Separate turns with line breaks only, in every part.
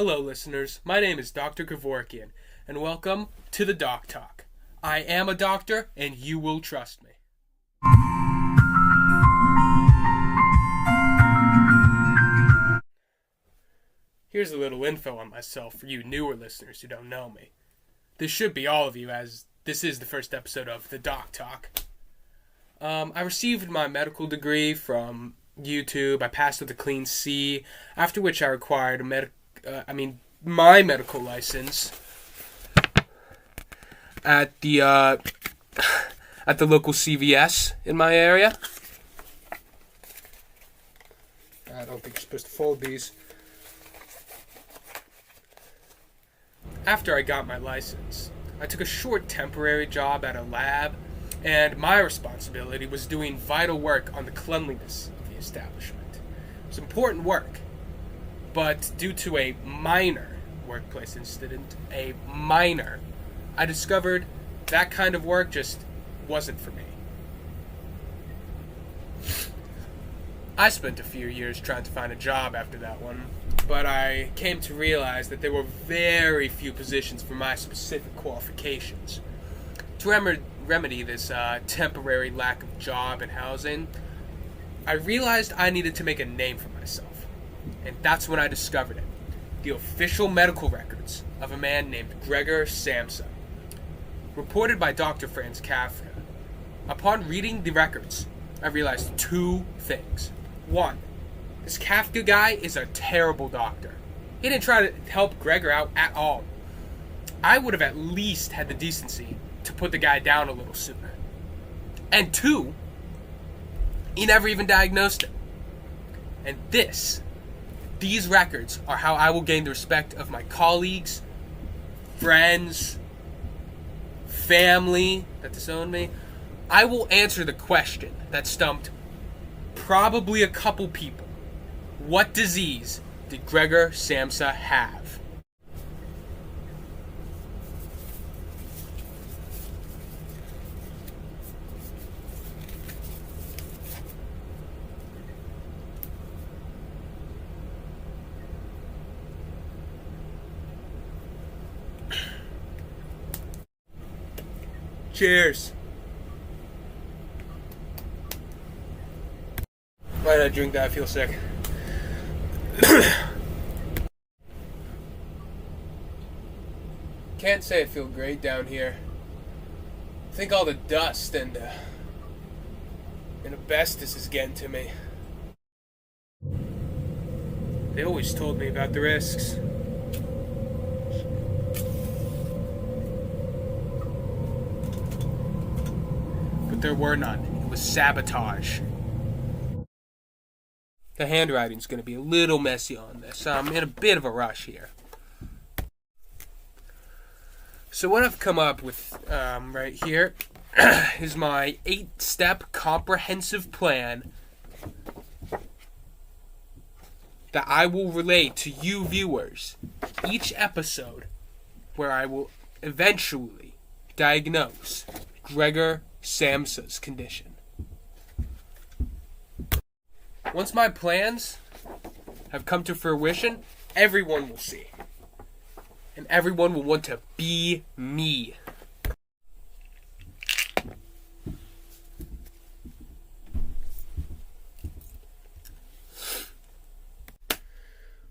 Hello, listeners. My name is Dr. Kevorkian, and welcome to the Doc Talk. I am a doctor, and you will trust me. Here's a little info on myself for you newer listeners who don't know me. This should be all of you, as this is the first episode of the Doc Talk. I received my medical degree from YouTube. I passed with a clean C, after which I acquired my medical license at the local CVS in my area. I don't think you're supposed to fold these. After I got my license, I took a short temporary job at a lab, and my responsibility was doing vital work on the cleanliness of the establishment. It was important work, but due to a minor workplace incident, I discovered that kind of work just wasn't for me. I spent a few years trying to find a job after that one, but I came to realize that there were very few positions for my specific qualifications. To remedy this temporary lack of job and housing, I realized I needed to make a name for myself. And that's when I discovered it. The official medical records of a man named Gregor Samsa, reported by Dr. Franz Kafka. Upon reading the records, I realized two things. One, this Kafka guy is a terrible doctor. He didn't try to help Gregor out at all. I would have at least had the decency to put the guy down a little sooner. And two, he never even diagnosed him. And these records are how I will gain the respect of my colleagues, friends, family that disown me. I will answer the question that stumped probably a couple people. What disease did Gregor Samsa have? Cheers. Why did I drink that? I feel sick. Can't say I feel great down here. I think all the dust and asbestos is getting to me. They always told me about the risks. But there were none. It was sabotage. The handwriting's going to be a little messy on this. I'm in a bit of a rush here. So what I've come up with right here is my 8-step comprehensive plan that I will relate to you viewers each episode, where I will eventually diagnose Gregor Samsa's condition. Once my plans have come to fruition, everyone will see. And everyone will want to be me.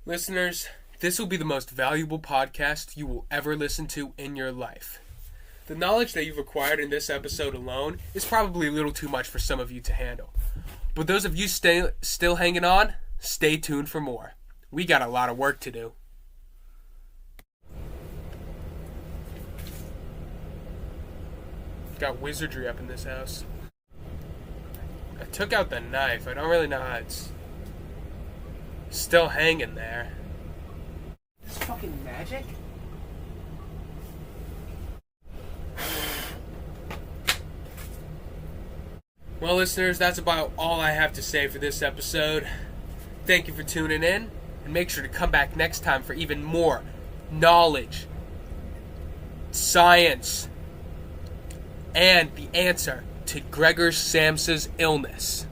Listeners, this will be the most valuable podcast you will ever listen to in your life. The knowledge that you've acquired in this episode alone is probably a little too much for some of you to handle. But those of you still hanging on, stay tuned for more. We got a lot of work to do. Got wizardry up in this house. I took out the knife. I don't really know how it's still hanging there. This fucking magic? Well, listeners, that's about all I have to say for this episode. Thank you for tuning in, and make sure to come back next time for even more knowledge, science, and the answer to Gregor Samsa's illness.